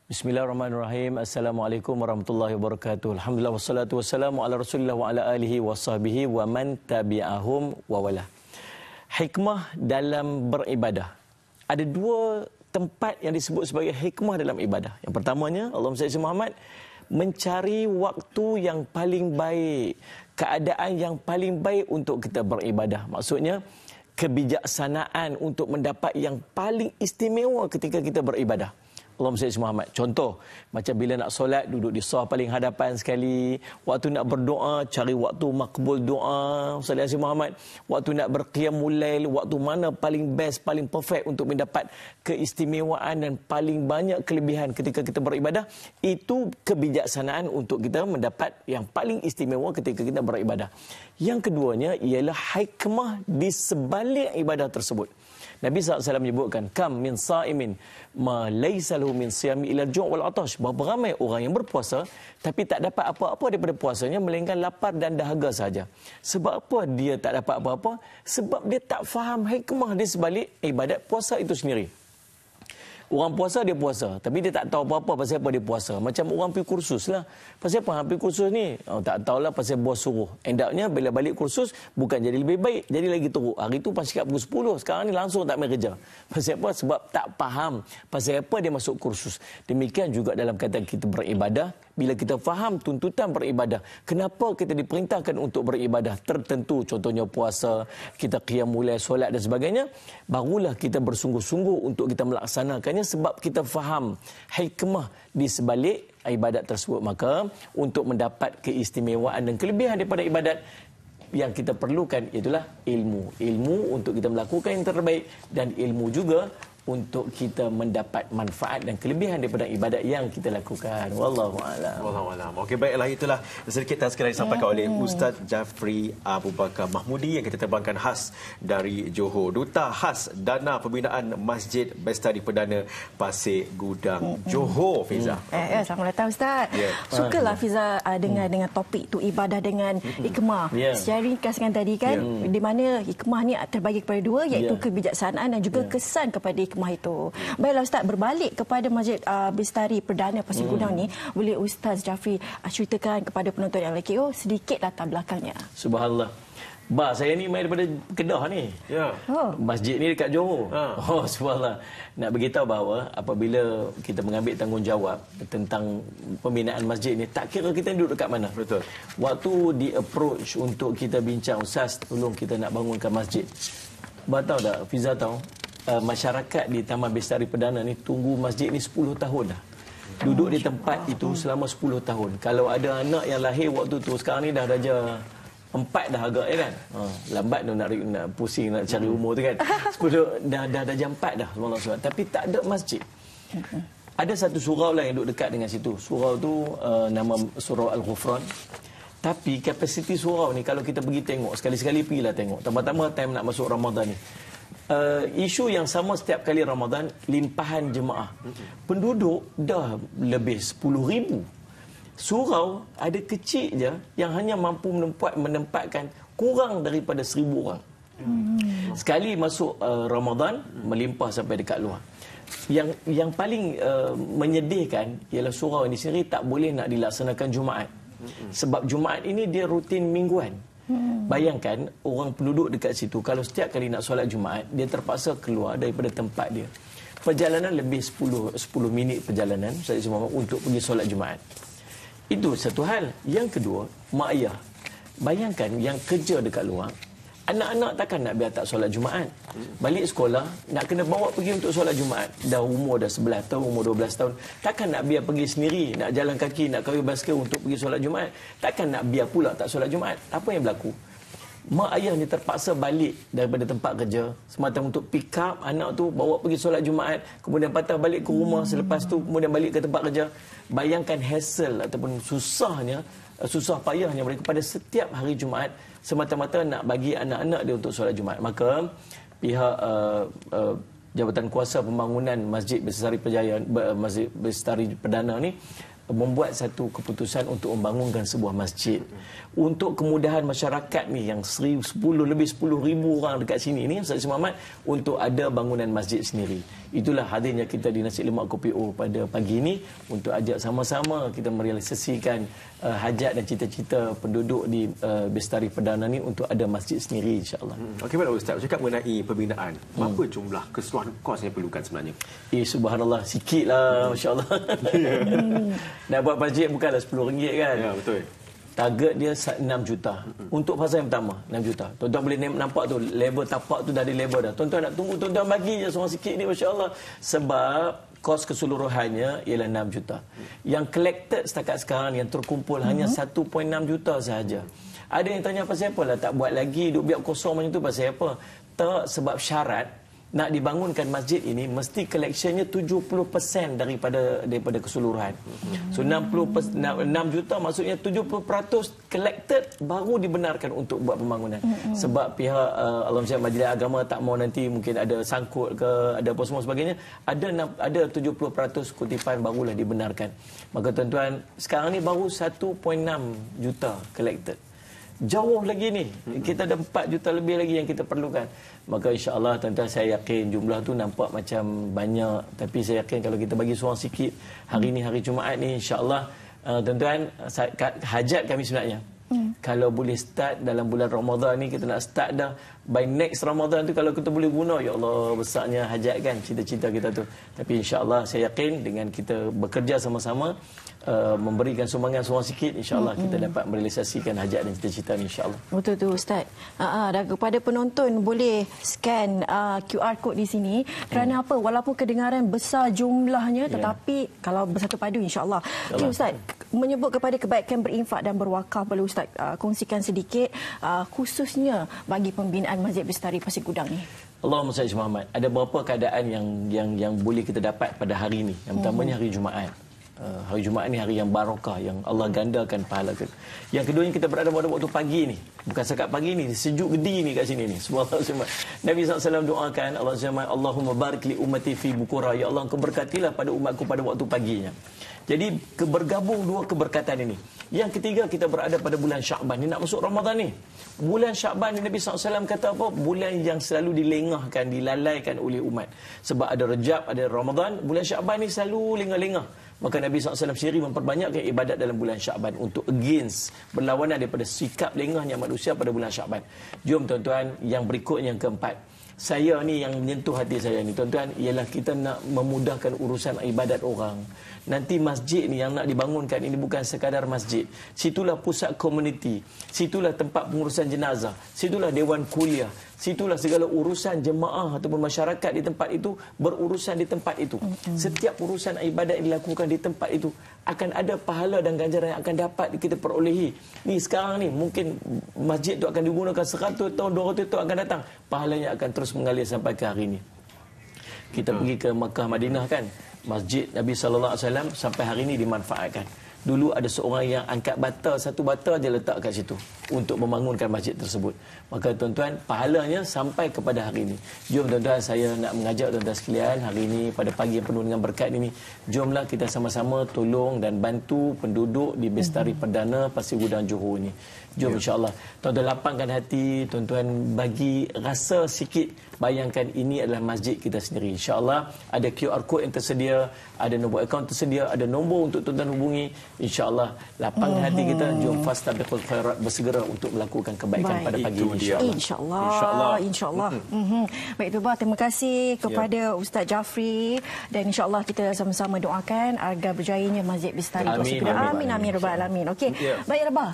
Bismillahirrahmanirrahim. Assalamualaikum warahmatullahi wabarakatuh. Alhamdulillah wassalatu wassalamu ala Rasulillah wa ala alihi wa sahbihi wa man tabi'ahum wa wala. Hikmah dalam beribadah. Ada dua tempat yang disebut sebagai hikmah dalam ibadah. Yang pertamanya, Allahumma salli ala Muhammad, mencari waktu yang paling baik, keadaan yang paling baik untuk kita beribadah. Maksudnya, kebijaksanaan untuk mendapat yang paling istimewa ketika kita beribadah. Allahumma salli ala Muhammad. Contoh, macam bila nak solat, duduk di saf paling hadapan sekali. Waktu nak berdoa, cari waktu makbul doa. Salli ala Muhammad. Waktu nak berqiyamul lail, waktu mana paling best, paling perfect untuk mendapat keistimewaan dan paling banyak kelebihan ketika kita beribadah. Itu kebijaksanaan untuk kita mendapat yang paling istimewa ketika kita beribadah. Yang keduanya ialah hikmah di sebalik ibadah tersebut. Nabi SAW menyebutkan, kam min sa'imin ma laysa lahu min siyami ila al-ju' wal 'atash. Berapa ramai orang yang berpuasa tapi tak dapat apa-apa daripada puasanya melainkan lapar dan dahaga saja. Sebab apa dia tak dapat apa-apa? Sebab dia tak faham hikmah di sebalik ibadat puasa itu sendiri. Orang puasa, dia puasa. Tapi dia tak tahu apa-apa pasal apa dia puasa. Macam orang pergi kursus lah. Pasal apa pergi kursus ni? Tak tahulah pasal bos suruh. Endaknya bila balik kursus, bukan jadi lebih baik. Jadi lagi teruk. Hari tu pas cakap pukul 10. Sekarang ni langsung tak main kerja. Pasal apa? Sebab tak faham pasal apa dia masuk kursus. Demikian juga dalam kata kita beribadah. Bila kita faham tuntutan beribadah, kenapa kita diperintahkan untuk beribadah tertentu, contohnya puasa, kita qiyamul lail, solat dan sebagainya, barulah kita bersungguh-sungguh untuk kita melaksanakannya sebab kita faham hikmah di sebalik ibadat tersebut. Maka untuk mendapat keistimewaan dan kelebihan daripada ibadat, yang kita perlukan itulah ilmu. Ilmu untuk kita melakukan yang terbaik dan ilmu juga untuk kita mendapat manfaat dan kelebihan daripada ibadat yang kita lakukan. Wallahu a'lam. Wallahu a'lam. Okey, baiklah, itulah sedikit tazkirah yang disampaikan oleh Ustaz Jafri Abu Bakar Mahmudi yang kita terbangkan khas dari Johor. Duta khas Dana Pembinaan Masjid Bestari Perdana Pasir Gudang, Johor, Fiza. Selamat datang Ustaz. Sukalah Fiza dengan topik tu, ibadah dengan hikmah. Secara ringkas kan tadi kan, di mana hikmah ni terbagi kepada dua, iaitu kebijaksanaan dan juga kesan kepada hikmah itu. Baiklah Ustaz, berbalik kepada Masjid Bestari Perdana Pasir Gudang ni, boleh Ustaz Jafri ceritakan kepada penonton LKO sedikit latar belakangnya? Subhanallah. Saya ni main daripada Kedah ni. Masjid ni dekat Johor. Subhanallah. Nak beritahu bahawa apabila kita mengambil tanggungjawab tentang pembinaan masjid ni, tak kira kita duduk dekat mana. Betul. Waktu di approach untuk kita bincang, Ustaz, tolong kita nak bangunkan masjid. Tahu tak, Fiza tahu, masyarakat di Taman Bestari Perdana ni tunggu masjid ni 10 tahun dah. Duduk di tempat itu selama 10 tahun. Kalau ada anak yang lahir waktu tu, sekarang ni dah darjah 4 dah agak, ya kan? Lambat tu nak pusing nak cari umur tu kan. 10 dah darjah 4 dah. Tapi tak ada masjid. Ada satu surau lah yang duduk dekat dengan situ. Surau tu nama Surau Al-Ghufran. Tapi kapasiti surau ni kalau kita pergi tengok, sekali-sekali pergilah tengok. Tambah-tambah time nak masuk Ramadan ni. Isu yang sama setiap kali Ramadan, limpahan jemaah. Penduduk dah lebih 10,000. Surau ada kecil je yang hanya mampu menempatkan kurang daripada 1,000 orang. Sekali masuk Ramadan, melimpah sampai dekat luar. Yang paling menyedihkan ialah surau ini sendiri tak boleh nak dilaksanakan Jumaat. Sebab Jumaat ini dia rutin mingguan. Bayangkan orang penduduk dekat situ, kalau setiap kali nak solat Jumaat, dia terpaksa keluar daripada tempat dia. Perjalanan lebih 10 minit perjalanan untuk pergi solat Jumaat. Itu satu hal. Yang kedua, mak ayah. Bayangkan yang kerja dekat luar, anak-anak takkan nak biar tak solat Jumaat. Balik sekolah, nak kena bawa pergi untuk solat Jumaat. Dah umur dah 11 tahun, umur 12 tahun. Takkan nak biar pergi sendiri, nak jalan kaki, nak kawal basikal untuk pergi solat Jumaat. Takkan nak biar pula tak solat Jumaat. Apa yang berlaku? Mak ayah ni terpaksa balik daripada tempat kerja semata untuk pick up anak tu, bawa pergi solat Jumaat, kemudian patah balik ke rumah, selepas tu kemudian balik ke tempat kerja. Bayangkan hassle ataupun susah payahnya mereka pada setiap hari Jumaat semata-mata nak bagi anak-anak dia untuk solat Jumaat. Maka pihak Jabatan Kuasa Pembangunan Masjid Bestari Perdana ni membuat satu keputusan untuk membangunkan sebuah masjid. Untuk kemudahan masyarakat ni yang 10 ribu orang dekat sini ni, Ustaz Muhammad, untuk ada bangunan masjid sendiri. Itulah hadirnya kita di Nasi Lemak Kopi O pada pagi ini untuk ajak sama-sama kita merealisasikan hajat dan cita-cita penduduk di Bestari Perdana ni untuk ada masjid sendiri, insya-Allah. Okey, baiklah Ustaz, cakap mengenai pembinaan. Berapa jumlah keseluruhan kos yang perlukan sebenarnya? Subhanallah, sikitlah, masya-Allah. Nak buat masjid bukanlah RM10 kan? Ya, betul. Target dia 6 juta. Untuk fasa yang pertama, 6 juta. Tuan-tuan boleh nampak tu, level tapak tu dah ada level dah. Tuan-tuan nak tunggu, tuan-tuan bagi je seorang sikit ni, masya-Allah. Sebab kos keseluruhannya ialah 6 juta. Yang collected setakat sekarang, yang terkumpul hanya 1.6 juta sahaja. Ada yang tanya pasal apa lah tak buat lagi, duk biar kosong macam tu, pasal apa? Tak, sebab syarat nak dibangunkan masjid ini mesti collectionnya 70% daripada keseluruhan. So 6 juta maksudnya 70% collected baru dibenarkan untuk buat pembangunan. Sebab pihak Majlis Agama tak mau nanti mungkin ada sangkut ke, ada apa semua sebagainya, ada 70% kutipan barulah dibenarkan. Maka tuan-tuan, sekarang ni baru 1.6 juta collected. Jauh lagi ni, kita ada 4 juta lebih lagi yang kita perlukan. Maka insya-Allah tuan-tuan, saya yakin jumlah tu nampak macam banyak, tapi saya yakin kalau kita bagi seorang sikit, hari ni hari Jumaat ni, insya-Allah tuan-tuan, hajat kami sebenarnya kalau boleh start dalam bulan Ramadan ni, kita nak start dah by next Ramadan tu, kalau kita boleh guna, ya Allah, besarnya hajat kan, cita-cita kita tu. Tapi insya-Allah saya yakin dengan kita bekerja sama-sama, memberikan sumbangan seorang sikit, insya-Allah kita dapat merealisasikan hajat dan cita-cita ni, insya-Allah. Betul tu Ustaz. Dan kepada penonton boleh scan QR code di sini. Kerana apa? Walaupun kedengaran besar jumlahnya, tetapi kalau bersatu padu, insya-Allah. Okay, Ustaz, menyebut kepada kebaikan berinfak dan berwakaf, boleh Ustaz kongsikan sedikit khususnya bagi pembinaan Masjid Bestari Pasir Gudang ni? Allahumma salli Muhammad. Ada beberapa keadaan yang boleh kita dapat pada hari ini. Yang pertamanya hari Jumaat. Hari Jumaat ni hari yang barakah, yang Allah gandakan pahala kita. Yang keduanya, kita berada pada waktu pagi ni. Bukan sekat pagi ni, sejuk gedi ni kat sini ni. Subhanallah. Nabi SAW doakan, Allah SWT, Allahumma barik li ummati fi bukura. Ya Allah, Engkau berkatilah pada umatku pada waktu paginya. Jadi bergabung dua keberkatan ini. Yang ketiga, kita berada pada bulan Syakban ni, nak masuk Ramadan ni. Bulan Syakban ni Nabi SAW kata apa? Bulan yang selalu dilengahkan, dilalaikan oleh umat. Sebab ada Rejab, ada Ramadan, bulan Syakban ni selalu lengah-lengah. Maka Nabi SAW sendiri memperbanyakkan ibadat dalam bulan Syakban untuk against, berlawanan daripada sikap lengahnya manusia pada bulan Syakban. Jom tuan-tuan, yang berikutnya, yang keempat. Saya ni yang menyentuh hati saya ni, tuan-tuan, ialah kita nak memudahkan urusan ibadat orang. Nanti masjid ni yang nak dibangunkan ini bukan sekadar masjid. Situlah pusat komuniti, situlah tempat pengurusan jenazah, situlah dewan kuliah, situlah segala urusan jemaah ataupun masyarakat di tempat itu berurusan di tempat itu. Setiap urusan ibadat yang dilakukan di tempat itu akan ada pahala dan ganjaran yang akan dapat kita perolehi. Ni sekarang ni mungkin masjid tu akan digunakan 100 tahun, 200 tahun akan datang, pahalanya akan terus mengalir sampai ke hari ini. Kita pergi ke Makkah, Madinah kan, masjid Nabi SAW sampai hari ini dimanfaatkan. Dulu ada seorang yang angkat bata, satu bata dia letak kat situ untuk membangunkan masjid tersebut. Maka tuan-tuan, pahalanya sampai kepada hari ini. Jom tuan-tuan, saya nak mengajak tuan-tuan sekalian hari ini pada pagi yang penuh dengan berkat ini, jomlah kita sama-sama tolong dan bantu penduduk di Bestari Perdana Pasir Gudang Johor ini. Jom insya-Allah. Tuan-tuan lapangkan hati, tuan-tuan bagi rasa sikit, bayangkan ini adalah masjid kita sendiri. Insya-Allah ada QR code yang tersedia, ada nombor akaun tersedia, ada nombor untuk tuan-tuan hubungi. InsyaAllah lapangkan hati kita, jom fastabiqul khairat, bersegera untuk melakukan kebaikan pada pagi ini, insyaAllah. InsyaAllah. Baik tu, terima kasih kepada Ustaz Jafri, dan insyaAllah kita sama-sama doakan agar berjayanya Masjid Bestari. Amin. Amin. Amin. Rabbal alamin. Okey. Baik Rabah.